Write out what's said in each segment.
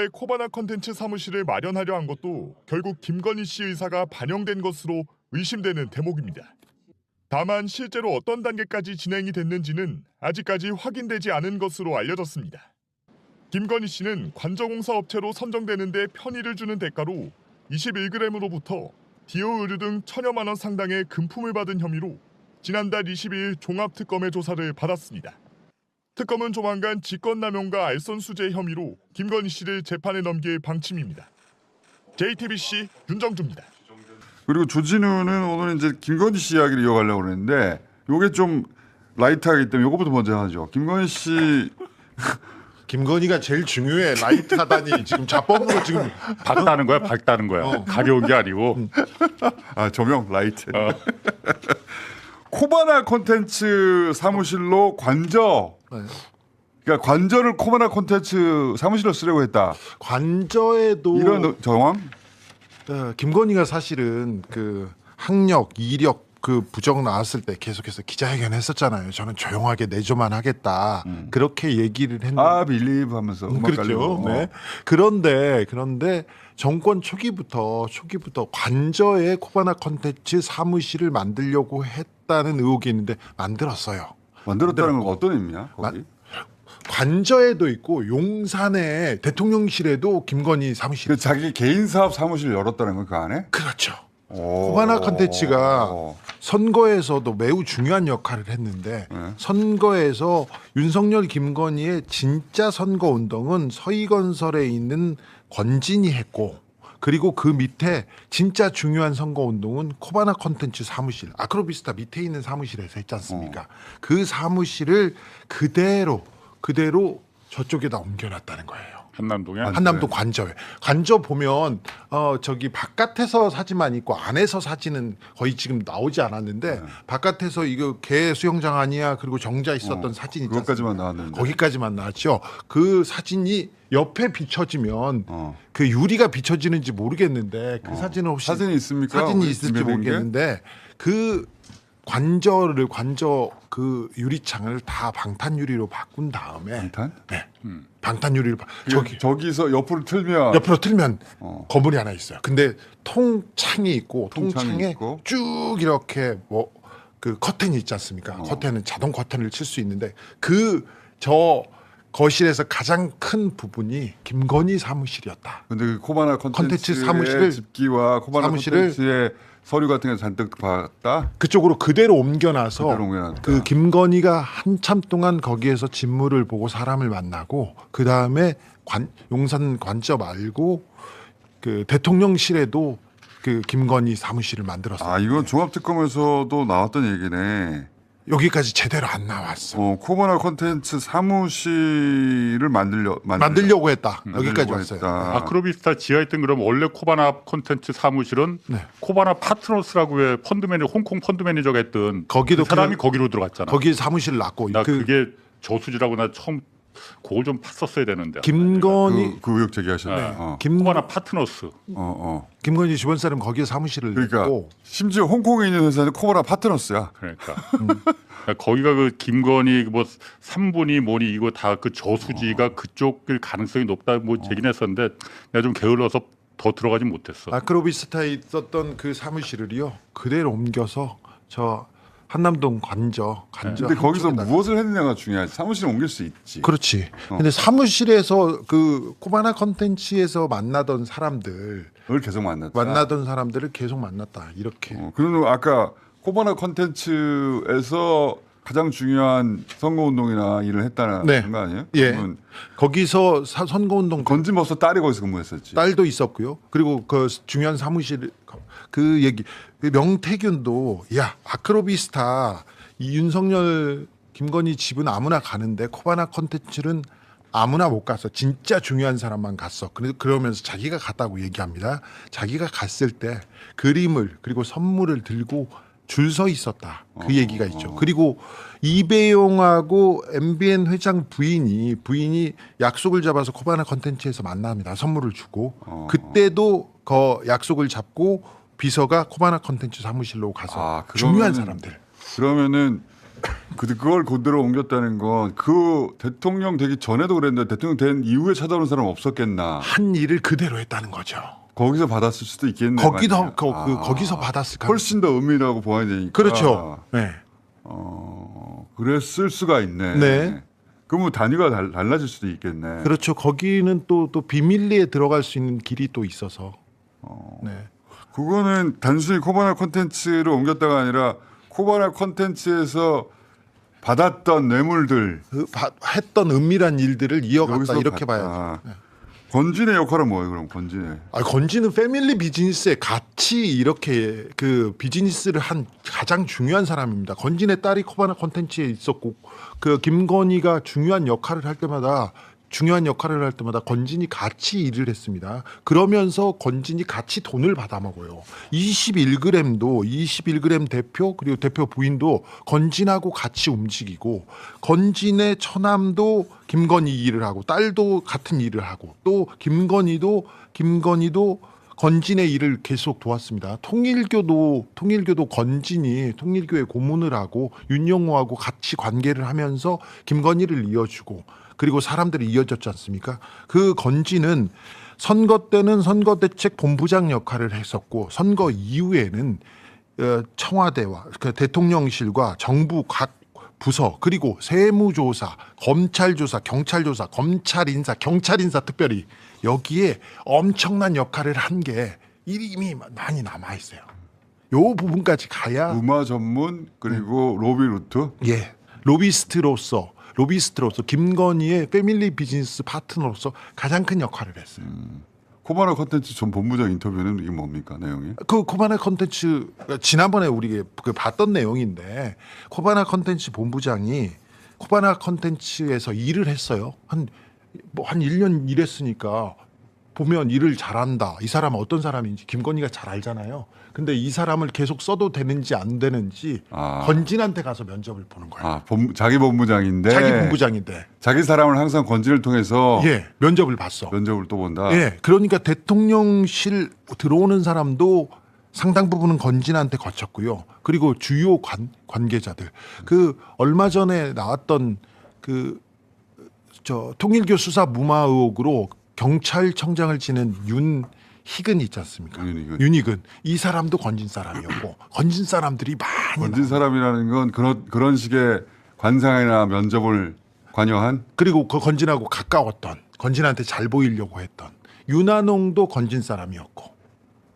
관저에 코바나 컨텐츠 사무실을 마련하려 한 것도 결국 김건희 씨 의사가 반영된 것으로 의심되는 대목입니다. 다만 실제로 어떤 단계까지 진행이 됐는지는 아직까지 확인되지 않은 것으로 알려졌습니다. 김건희 씨는 관저공사 업체로 선정되는 데 편의를 주는 대가로 21g으로부터 디오 의류 등 1,000여만 원 상당의 금품을 받은 혐의로 지난달 22일 종합특검의 조사를 받았습니다. 특검은 조만간 직권남용과 알선수재 혐의로 김건희 씨를 재판에 넘길 방침입니다. JTBC 윤정주입니다. 그리고 조진우는 오늘 이제 김건희 씨 이야기를 이어가려고 그랬는데 요게 좀 라이트하기 때문에 요거부터 먼저 하죠. 김건희 씨 김건희가 제일 중요해. 라이트하다니 지금 자법으로 지금 밝다는 거야, 밝다는 거야. 가려운 게 아니고. 아 조명 라이트. 코바나 콘텐츠 사무실로 관저. 그러니까 관저를 코바나 콘텐츠 사무실로 쓰려고 했다. 관저에도 이런 정황? 김건희가 사실은 그 학력, 이력 그 부정 나왔을 때 계속해서 기자회견 했었잖아요. 저는 조용하게 내조만 하겠다. 그렇게 얘기를 했는데 아 빌리브 하면서 음악 그렇죠. 깔리고. 네. 그런데 정권 초기부터 관저에 코바나 콘텐츠 사무실을 만들려고 했다는 의혹이 있는데 만들었어요. 만들었다는 건 어떤 의미야? 거기? 관저에도 있고 용산에 대통령실에도 김건희 사무실. 그 자기 개인 사업 사무실을 열었다는 건 그 안에? 그렇죠. 오. 코바나 콘텐츠가 선거에서도 매우 중요한 역할을 했는데 선거에서 윤석열 김건희의 진짜 선거 운동은 서희건설에 있는 권진이 했고 그리고 그 밑에 진짜 중요한 선거 운동은 코바나 콘텐츠 사무실 아크로비스타 밑에 있는 사무실에서 했지 않습니까? 그 사무실을 그대로 저쪽에다 옮겨놨다는 거예요. 한남동에. 한남동 관저에. 관저 보면 저기 바깥에서 사진만 있고 안에서 사진은 거의 지금 나오지 않았는데 바깥에서 이거 개 수영장 아니야 그리고 정자 있었던 사진이 있지 그것까지만 않습니까? 나왔는데. 거기까지만 나왔죠. 그 사진이 옆에 비춰지면 그 유리가 비춰지는지 모르겠는데 그 사진은 혹시 사진이 있습니까? 사진이 우리 있을지 집에 된 게? 모르겠는데 그 관저 그 유리창을 다 방탄 유리로 바꾼 다음에 방탄? 네. 방탄 유리로 저기서 옆으로 틀면 옆으로 틀면 건물이 하나 있어요. 근데 통창이 있고 통창이 통창에 있고. 쭉 이렇게 뭐 그 커튼이 있지 않습니까? 커튼은 자동 커튼을 칠 수 있는데 저 거실에서 가장 큰 부분이 김건희 사무실이었다. 근데 그 코바나 콘텐츠 콘텐츠의 사무실을 집기와 코바나 사무실을 콘텐츠의 서류 같은 게 잔뜩 봤다. 그쪽으로 그대로 옮겨놔서 그대로 옮겨놨다. 그 김건희가 한참 동안 거기에서 직무를 보고 사람을 만나고 그 다음에 용산 관저 말고 그 대통령실에도 그 김건희 사무실을 만들었어요. 아 이건 종합특검에서도 나왔던 얘기네. 여기까지 제대로 안 나왔어. 코바나 콘텐츠 사무실을 만들려고 했다. 여기까지 왔어요. 아크로비스타 지하에 있던 그럼 원래 코바나 콘텐츠 사무실은 코바나 파트너스라고 해 홍콩 펀드 매니저가 했던 거기도 그 사람이 그냥 거기로 들어갔잖아. 거기 사무실 놨고 나 그게 저수지라고 나 처음 그걸 좀 팠었어야 되는데. 김건희 그 의혹 제기하셨네. 코바나 파트너스. 김건희 주변 사람 거기에 사무실을 그러니까 냈고 심지어 홍콩에 있는 회사는 코바나 파트너스야. 그러니까. 거기가 그 김건희 뭐 3분이 뭐니 이거 다 그 저수지가 그쪽일 가능성이 높다 뭐 제기는 했었는데 내가 좀 게을러서 더 들어가진 못했어. 아크로비스타에 있었던 그 사무실을요 그대로 옮겨서 저 한남동 관저. 근데 거기서 무엇을 했느냐가 중요하지. 사무실에 옮길 수 있지. 그렇지. 근데 사무실에서 그 코바나 컨텐츠에서 만나던 사람들 을 계속 만났다. 사람들을 계속 만났다. 이렇게. 그러면 아까 코바나 컨텐츠에서 가장 중요한 선거운동이나 일을 했다는 거 아니에요? 예. 거기서 선거운동 건진법사 딸이 거기서 근무했었지. 딸도 있었고요. 그리고 그 중요한 사무실 그 얘기 그 명태균도 야 아크로비스타 이 윤석열 김건희 집은 아무나 가는데 코바나 컨텐츠는 아무나 못 갔어. 진짜 중요한 사람만 갔어. 그러면서 자기가 갔다고 얘기합니다. 자기가 갔을 때 그림을 그리고 선물을 들고 줄 서 있었다. 그 얘기가 있죠. 그리고 이배용하고 MBN 회장 부인이 약속을 잡아서 코바나 컨텐츠에서 만납니다. 선물을 주고 그때도 그 약속을 잡고 비서가 코바나 컨텐츠 사무실로 가서 중요한 사람들. 그러면은 그걸 그대로 옮겼다는 건 그 대통령 되기 전에도 그랬는데 대통령 된 이후에 찾아오는 사람 없었겠나. 한 일을 그대로 했다는 거죠. 거기서 받았을 수도 있겠네. 거기서 받았을 가능성이 훨씬 더 은밀하고 보아야 되니까. 그렇죠. 네. 그랬을 수가 있네. 네. 그러면 단위가 달라질 수도 있겠네. 그렇죠. 거기는 또 비밀리에 들어갈 수 있는 길이 또 있어서. 네. 그거는 단순히 코바나 콘텐츠를 옮겼다가 아니라 코바나 콘텐츠에서 받았던 뇌물들 했던 은밀한 일들을 이어갔다 여기서 이렇게 봤다. 봐야죠. 네. 건진의 역할은 뭐예요? 그럼 건진의 건지는 패밀리 비즈니스에 같이 이렇게 그 비즈니스를 한 가장 중요한 사람입니다. 건진의 딸이 코바나 콘텐츠에 있었고 그 김건희가 중요한 역할을 할 때마다 건진이 같이 일을 했습니다. 그러면서 건진이 같이 돈을 받아 먹어요. 21g 대표 그리고 대표 부인도 건진하고 같이 움직이고 건진의 처남도 김건희 일을 하고 딸도 같은 일을 하고 또 김건희도 건진의 일을 계속 도왔습니다. 통일교도 건진이 통일교에 고문을 하고 윤영호하고 같이 관계를 하면서 김건희를 이어주고 그리고 사람들이 이어졌지 않습니까? 그 건진은 선거 때는 선거대책본부장 역할을 했었고 선거 이후에는 청와대와 그 대통령실과 정부 각 부서 그리고 세무조사, 검찰조사, 경찰조사, 검찰인사, 경찰인사 특별히 여기에 엄청난 역할을 한 게 이름이 많이 남아 있어요. 요 부분까지 가야 음악 전문 그리고 로비 루트. 예 로비스트로서 김건희의 패밀리 비즈니스 파트너로서 가장 큰 역할을 했어요. 코바나 콘텐츠 전 본부장 인터뷰는 이게 뭡니까 내용이? 그 코바나 콘텐츠 지난번에 우리 봤던 내용인데 코바나 콘텐츠 본부장이 코바나 콘텐츠에서 일을 했어요. 한 1년 일했으니까 보면 일을 잘한다. 이 사람은 어떤 사람인지 김건희가 잘 알잖아요. 근데 이 사람을 계속 써도 되는지 안 되는지 건진한테 가서 면접을 보는 거예요. 자기 본부장인데 자기 본부장인데 자기 사람을 항상 건진을 통해서 면접을 봤어. 면접을 또 본다. 그러니까 대통령실 들어오는 사람도 상당 부분은 건진한테 거쳤고요. 그리고 주요 관계자들 그 얼마 전에 나왔던 통일교 수사 무마 의혹으로 경찰청장을 지낸 윤희근 있지 않습니까? 윤희근 이 사람도 건진 사람이었고 건진 사람들이 많이 건진 사람이라는 건 그런 식의 관상이나 면접을 관여한 그리고 그 건진하고 가까웠던 건진한테 잘 보이려고 했던 윤한홍도 건진 사람이었고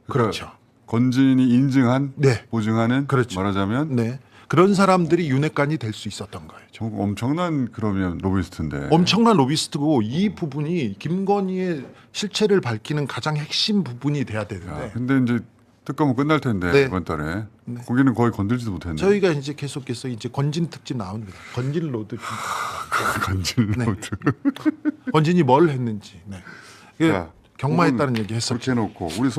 그렇죠. 건진이 인증한 보증하는 그렇죠. 말하자면 그런 사람들이 윤핵관이 될 수 있었던 거예요. 엄청난 그러면 로비스트인데. 엄청난 로비스트고 이 부분이 김건희의 실체를 밝히는 가장 핵심 부분이 돼야 되는데. 근데 이제 특검은 끝날 텐데 이번 달에 거기는 거의 건들지도 못했네. 저희가 이제 계속해서 이제 건진 특집 나옵니다. 건진 로드. 건진 로드. 건진이 뭘 했는지. 경마했다는 얘기 했었죠. 그렇게 해놓고 우리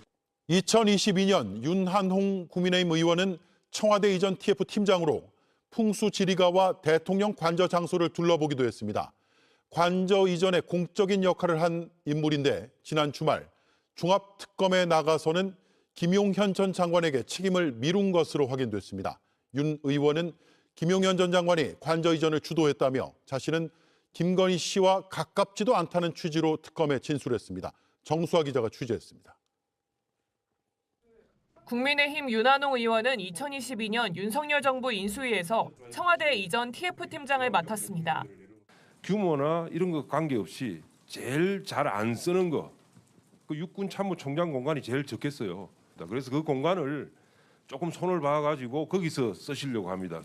2022년 윤한홍 국민의힘 의원은 청와대 이전 TF 팀장으로 풍수지리가와 대통령 관저 장소를 둘러보기도 했습니다. 관저 이전에 공적인 역할을 한 인물인데 지난 주말 종합특검에 나가서는 김용현 전 장관에게 책임을 미룬 것으로 확인됐습니다. 윤 의원은 김용현 전 장관이 관저 이전을 주도했다며 자신은 김건희 씨와 가깝지도 않다는 취지로 특검에 진술했습니다. 정수아 기자가 취재했습니다. 국민의힘 윤한홍 의원은 2022년 윤석열 정부 인수위에서 청와대 이전 TF팀장을 맡았습니다. 규모나 이런 거 관계없이 제일 잘 안 쓰는 거, 그 육군 참모총장 공간이 제일 적겠어요. 그래서 그 공간을 조금 손을 봐가지고 거기서 쓰시려고 합니다.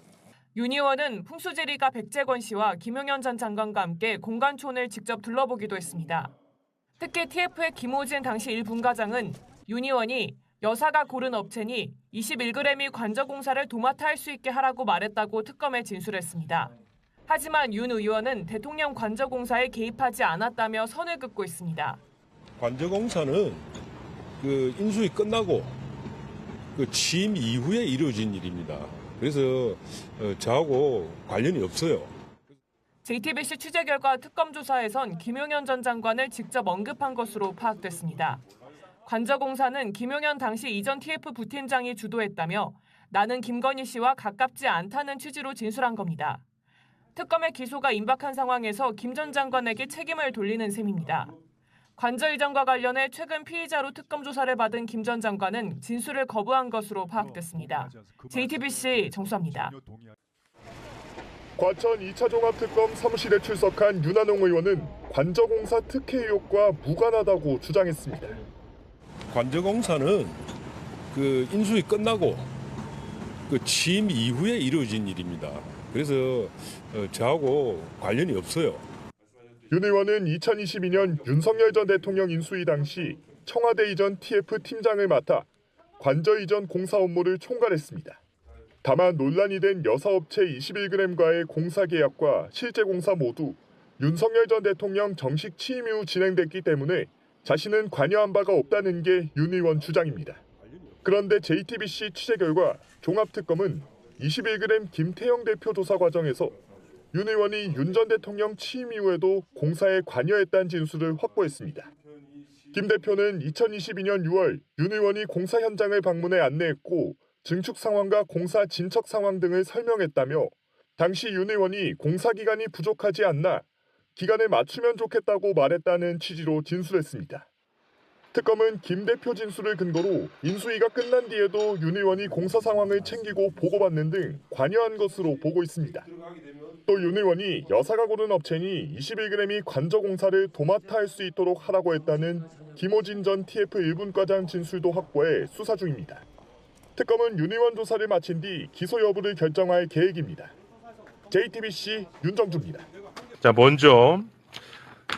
윤 의원은 풍수지리가 백재권 씨와 김용현 전 장관과 함께 공관촌을 직접 둘러보기도 했습니다. 특히 TF의 김호진 당시 1분과장은 윤 의원이 여사가 고른 업체니 21g이 관저공사를 도맡아 할 수 있게 하라고 말했다고 특검에 진술했습니다. 하지만 윤 의원은 대통령 관저공사에 개입하지 않았다며 선을 긋고 있습니다. 관저공사는 그 인수위 끝나고 그 취임 이후에 이루어진 일입니다. 그래서 저하고 관련이 없어요. JTBC 취재 결과 특검 조사에선 김용현 전 장관을 직접 언급한 것으로 파악됐습니다. 관저공사는 김용현 당시 이전 TF 부팀장이 주도했다며 나는 김건희 씨와 가깝지 않다는 취지로 진술한 겁니다. 특검의 기소가 임박한 상황에서 김 전 장관에게 책임을 돌리는 셈입니다. 관저 이전과 관련해 최근 피의자로 특검 조사를 받은 김 전 장관은 진술을 거부한 것으로 파악됐습니다. JTBC 정수아입니다. 과천 2차 종합특검 사무실에 출석한 윤한홍 의원은 관저공사 특혜 의혹과 무관하다고 주장했습니다. 관저공사는 그 인수위 끝나고 그 취임 이후에 이루어진 일입니다. 그래서 저하고 관련이 없어요. 윤 의원은 2022년 윤석열 전 대통령 인수위 당시 청와대 이전 TF 팀장을 맡아 관저 이전 공사 업무를 총괄했습니다. 다만 논란이 된 여사업체 21g과의 공사 계약과 실제 공사 모두 윤석열 전 대통령 정식 취임 이후 진행됐기 때문에 자신은 관여한 바가 없다는 게 윤 의원 주장입니다. 그런데 JTBC 취재 결과 종합특검은 21g 김태형 대표 조사 과정에서 윤 의원이 윤 전 대통령 취임 이후에도 공사에 관여했다는 진술을 확보했습니다. 김 대표는 2022년 6월 윤 의원이 공사 현장을 방문해 안내했고 증축 상황과 공사 진척 상황 등을 설명했다며 당시 윤 의원이 공사 기간이 부족하지 않나 기간을 맞추면 좋겠다고 말했다는 취지로 진술했습니다. 특검은 김 대표 진술을 근거로 인수위가 끝난 뒤에도 윤 의원이 공사 상황을 챙기고 보고받는 등 관여한 것으로 보고 있습니다. 또 윤 의원이 여사가 고른 업체니 21g이 관저 공사를 도맡아 할 수 있도록 하라고 했다는 김호진 전 TF 1분 과장 진술도 확보해 수사 중입니다. 특검은 윤 의원 조사를 마친 뒤 기소 여부를 결정할 계획입니다. JTBC 윤정주입니다. 자, 먼저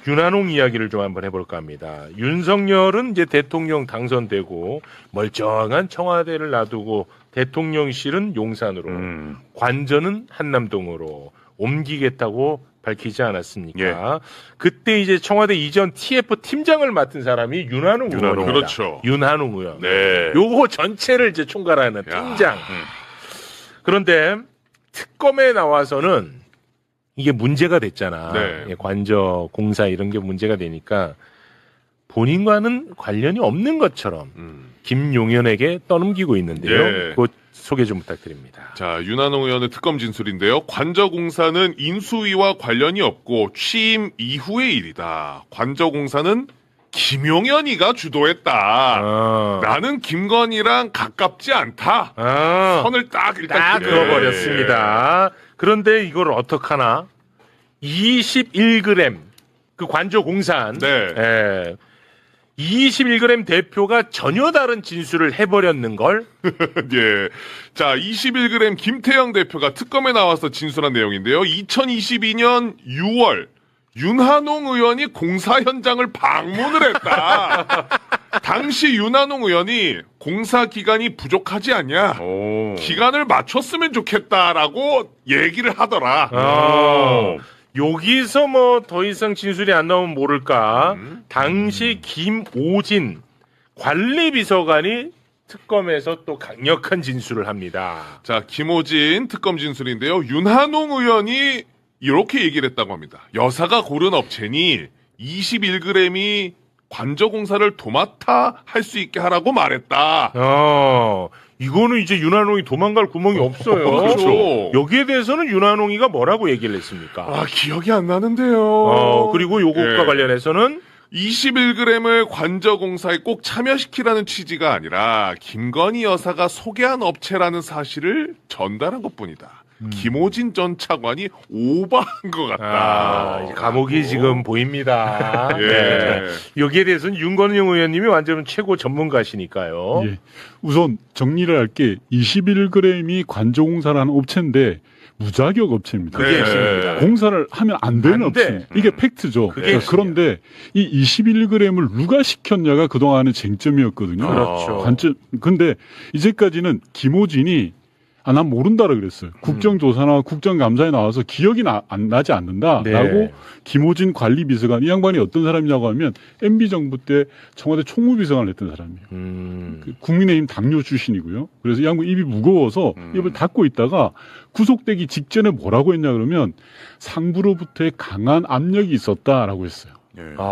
윤한홍 이야기를 좀 한번 해볼까 합니다. 윤석열은 이제 대통령 당선되고 멀쩡한 청와대를 놔두고 대통령실은 용산으로, 관저는 한남동으로 옮기겠다고 밝히지 않았습니까? 예. 그때 이제 청와대 이전 TF 팀장을 맡은 사람이 윤한홍 의원입니다. 그렇죠. 윤한홍 의원. 네. 요거 전체를 이제 총괄하는 팀장. 그런데 특검에 나와서는 이게 문제가 됐잖아. 네. 예, 관저 공사 이런 게 문제가 되니까 본인과는 관련이 없는 것처럼 김용현에게 떠넘기고 있는데요. 예. 그 소개 좀 부탁드립니다. 자, 윤한홍 의원의 특검 진술인데요. 관저공사는 인수위와 관련이 없고 취임 이후의 일이다. 관저공사는 김용현이가 주도했다. 나는 김건희랑 가깝지 않다. 선을 딱 일단 딱 그어버렸습니다. 그런데 이걸 어떡하나? 21g 그 관저 공산. 네. 예. 21g 대표가 전혀 다른 진술을 해버렸는 걸. 예. 자, 21g 김태형 대표가 특검에 나와서 진술한 내용인데요. 2022년 6월 윤한홍 의원이 공사 현장을 방문을 했다. 당시 윤한홍 의원이 공사 기간이 부족하지 않냐. 기간을 맞췄으면 좋겠다라고 얘기를 하더라. 여기서 뭐 더 이상 진술이 안 나오면 모를까. 당시 김오진 관리비서관이 특검에서 또 강력한 진술을 합니다. 자, 김호진 특검 진술인데요. 윤한홍 의원이 이렇게 얘기를 했다고 합니다. 여사가 고른 업체니 21g이 관저공사를 도맡아 할 수 있게 하라고 말했다. 이거는 이제 윤한홍이 도망갈 구멍이 없어요. 그렇죠. 여기에 대해서는 윤한홍이가 뭐라고 얘기를 했습니까? 아, 기억이 안 나는데요. 그리고 요것과 예. 관련해서는 21g을 관저공사에 꼭 참여시키라는 취지가 아니라 김건희 여사가 소개한 업체라는 사실을 전달한 것뿐이다. 김호진 전 차관이 오버한 것 같다. 이제 감옥이 지금 보입니다. 예. 네. 여기에 대해서는 윤건영 의원님이 완전 최고 전문가시니까요. 예. 우선 정리를 할게 21g이 관저공사라는 업체인데 무자격 업체입니다. 그게 핵심입니다. 공사를 하면 안 되는 안 돼. 업체. 이게 팩트죠. 그게 자, 그런데 이 21g을 누가 시켰냐가 그동안의 쟁점이었거든요. 그렇죠. 근데 이제까지는 김호진이 난 모른다라 그랬어요. 국정조사나 국정감사에 나와서 기억이 안 나지 않는다라고 네. 김호진 관리비서관, 이 양반이 어떤 사람이냐고 하면 MB정부 때 청와대 총무비서관을 했던 사람이에요. 그 국민의힘 당뇨 출신이고요. 그래서 이 양반 입이 무거워서 입을 닫고 있다가 구속되기 직전에 뭐라고 했냐 그러면 상부로부터의 강한 압력이 있었다라고 했어요.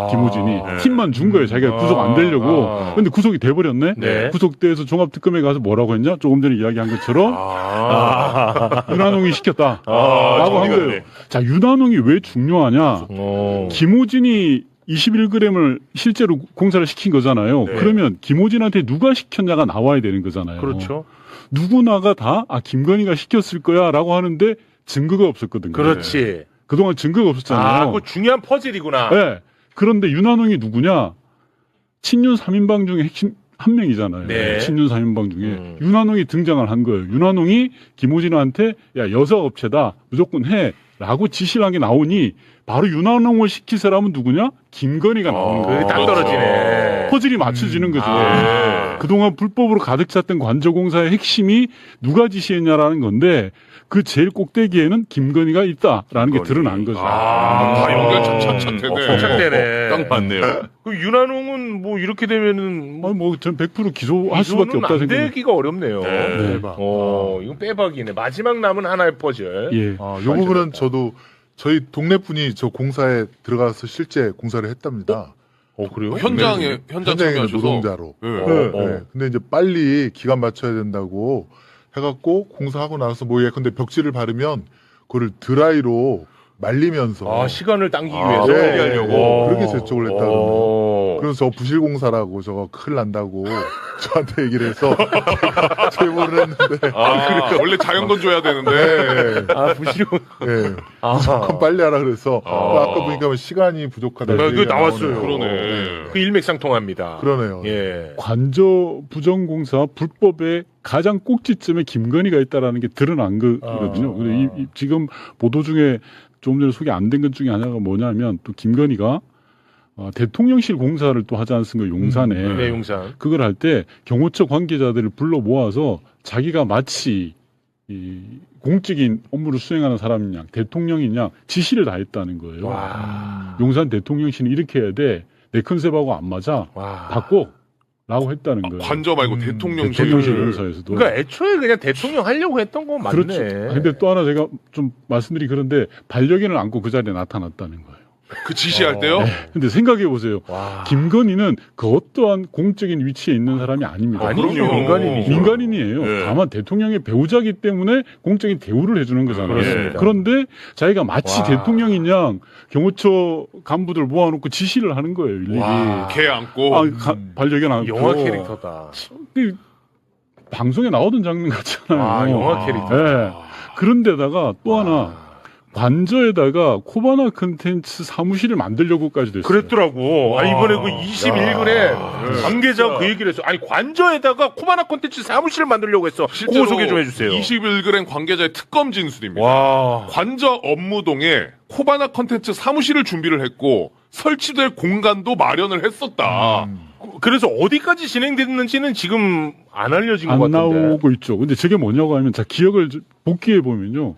김호진이 팀만 준 거예요. 자기가 구속 안 되려고. 근데 구속이 돼버렸네. 네. 구속돼서 종합특검에 가서 뭐라고 했냐? 조금 전에 이야기한 것처럼 윤한홍이 시켰다. 라고 한 거예요. 자, 윤한홍이 왜 중요하냐? 김호진이 21g을 실제로 공사를 시킨 거잖아요. 그러면 김호진한테 누가 시켰냐가 나와야 되는 거잖아요. 그렇죠. 누구나가 다 김건희가 시켰을 거야라고 하는데 증거가 없었거든요. 그렇지. 그동안 증거가 없었잖아요. 그거 중요한 퍼즐이구나. 네. 그런데 윤한홍이 누구냐? 친윤 3인방 중에 핵심 한 명이잖아요. 네. 친윤 3인방 중에 윤한홍이 등장을 한 거예요. 윤한홍이 김호진한테 야 여사 업체다 무조건 해라고 지시를 한 게 나오니 바로 윤한홍을 시킬 사람은 누구냐? 김건희가 나오는 거예요. 그게 딱 떨어지네. 퍼즐이 맞춰지는 거죠. 그동안 불법으로 가득 찼던 관저공사의 핵심이 누가 지시했냐라는 건데 그 제일 꼭대기에는 김건희가 있다라는 게 드러난 거죠. 다 연결 착착착되네. 착착되네. 딱 맞네요. 그 윤한홍은 뭐 이렇게 되면은 전 100% 기소할 수밖에 없다 안 생각해요. 되기가 어렵네요. 네. 이건 빼박이네. 마지막 남은 하나의 퍼즐. 예. 이 부분은 저도 저희 동네 분이 저 공사에 들어가서 실제 공사를 했답니다. 그래요? 현장 현장에 참여하셔서. 노동자로. 네. 네. 근데 이제 빨리 기간 맞춰야 된다고 해갖고 공사하고 나서 근데 벽지를 바르면 그거를 드라이로 말리면서 시간을 당기기 위해서 네. 관리하려고. 그렇게 재촉을 했다고. 그래서 저 부실공사라고 저거 큰일 난다고 저한테 얘기를 해서 제가 제보를 했는데. 그래요? 원래 자연건 줘야 되는데. 네. 부실공. 네. 무조건 빨리 하라 그래서 아까 보니까 시간이 부족하다. 그거 나왔어요. 그러네. 그 일맥상통합니다. 그러네요. 예. 관저 부정공사 불법의 가장 꼭지점에 김건희가 있다라는 게 드러난 거거든요. 근데 지금 보도 중에 조금 전에 소개 안 된 것 중에 하나가 뭐냐면 또 김건희가 대통령실 공사를 또 하지 않습니까? 용산에. 네, 용산. 그걸 할 때 경호처 관계자들을 불러 모아서 자기가 마치 이 공적인 업무를 수행하는 사람인 양, 대통령인 양 지시를 다 했다는 거예요. 용산 대통령실은 이렇게 해야 돼. 내 컨셉하고 안 맞아. 바꿔. 라고 했다는 거예요. 관저 말고 대통령실. 대통령실 공사에서도. 그러니까 애초에 그냥 대통령 하려고 했던 거 맞네. 그렇죠. 근데 또 하나 제가 좀 말씀드리기 그런데 반려견을 안고 그 자리에 나타났다는 거예요. 그 지시할 때요? 네. 근데 생각해 보세요. 김건희는 그 어떠한 공적인 위치에 있는 사람이 아닙니다. 아니죠. 민간인이죠. 민간인이에요. 네. 다만 대통령의 배우자기 때문에 공적인 대우를 해주는 거잖아요. 그렇습니다. 그런데 자기가 마치 대통령인 양 경호처 간부들 모아놓고 지시를 하는 거예요. 일일이. 개 안고. 반려견 안고. 영화 캐릭터다. 방송에 나오던 장면 같잖아요. 영화 캐릭터. 네. 그런데다가 또 하나 관저에다가 코바나 컨텐츠 사무실을 만들려고까지 됐어요. 그랬더라고. 이번에 그 21글에 관계자가 그 얘기를 했어. 관저에다가 코바나 콘텐츠 사무실을 만들려고 했어. 그거 소개 좀 해주세요. 21g 관계자의 특검 진술입니다. 관저 업무동에 코바나 컨텐츠 사무실을 준비를 했고 설치될 공간도 마련을 했었다. 그래서 어디까지 진행됐는지는 지금 안 알려진 것 안 같은데. 나오고 있죠. 근데 저게 뭐냐고 하면 기억을 복기해 보면요.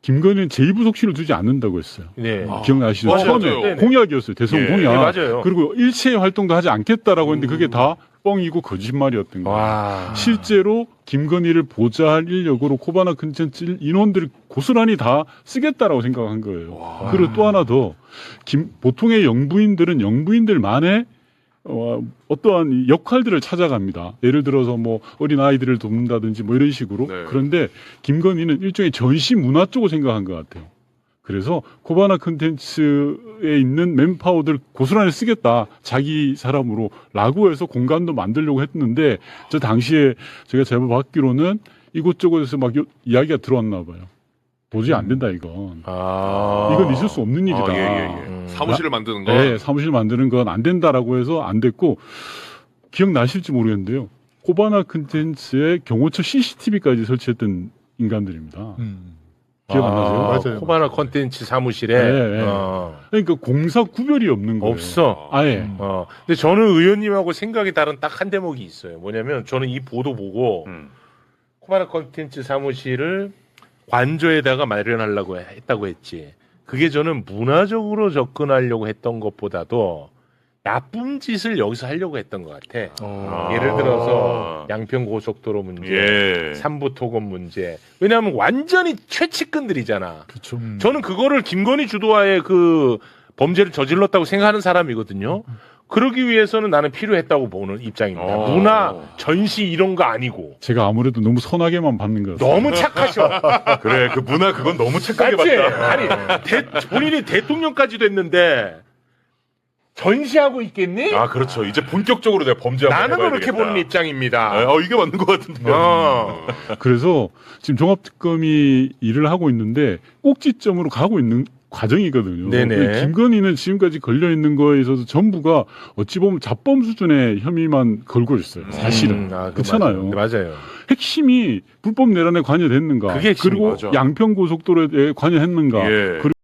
김건희는 제2부속실을 두지 않는다고 했어요. 네. 기억나시죠? 맞아요. 처음에 맞아요. 공약이었어요. 대선 공약. 네, 맞아요. 그리고 일체의 활동도 하지 않겠다라고 했는데 그게 다 뻥이고 거짓말이었던 거예요. 실제로 김건희를 보좌할 인력으로 코바나 컨텐츠 인원들을 고스란히 다 쓰겠다라고 생각한 거예요. 그리고 또 하나 더 보통의 영부인들은 영부인들만의 어떠한 역할들을 찾아갑니다. 예를 들어서 뭐 어린 아이들을 돕는다든지 뭐 이런 식으로. 네. 그런데 김건희는 일종의 전시 문화 쪽을 생각한 것 같아요. 그래서 코바나 컨텐츠에 있는 맨파워들 고스란히 쓰겠다. 자기 사람으로 라고 해서 공간도 만들려고 했는데 저 당시에 제가 제보 받기로는 이곳저곳에서 막 이야기가 들어왔나 봐요. 도저히 안 된다 이건. 이건 있을 수 없는 일이다. 사무실을 만드는 거. 네, 사무실 만드는 건 안 된다라고 해서 안 됐고 기억나실지 모르겠는데요. 코바나 컨텐츠에 경호처 CCTV까지 설치했던 인간들입니다. 기억 안 나세요? 맞아요. 코바나 컨텐츠 사무실에. 네. 그러니까 공사 구별이 없는 거예요. 없어. 아예. 근데 저는 의원님하고 생각이 다른 딱 한 대목이 있어요. 뭐냐면 저는 이 보도 보고 코바나 컨텐츠 사무실을 관저에다가 마련하려고 했다고 했지. 그게 저는 문화적으로 접근하려고 했던 것보다도 나쁜 짓을 여기서 하려고 했던 것 같아. 예를 들어서 양평 고속도로 문제, 삼부토건 문제. 왜냐하면 완전히 최측근들이잖아. 그렇죠. 저는 그거를 김건희 주도하에 그 범죄를 저질렀다고 생각하는 사람이거든요. 그러기 위해서는 나는 필요했다고 보는 입장입니다. 문화, 전시 이런 거 아니고. 제가 아무래도 너무 선하게만 받는 것 같아요. 너무 착하셔. 그래, 그 문화 그건 너무 착하게 맞지? 봤다. 아니, 본인이 대통령까지도 했는데 전시하고 있겠니? 아, 그렇죠. 이제 본격적으로 내가 범죄 한번 나는 해봐야 그렇게 되겠다. 보는 입장입니다. 이게 맞는 것 같은데요. 그래서 지금 종합특검이 일을 하고 있는데 꼭지점으로 가고 있는 과정이거든요. 네네. 김건희는 지금까지 걸려 있는 거에 있어서 전부가 어찌 보면 자범 수준의 혐의만 걸고 있어요. 사실은. 그렇잖아요. 맞아요. 핵심이 불법 내란에 관여됐는가? 그게 핵심이죠. 그리고 양평 고속도로에 관여했는가? 예. 그리고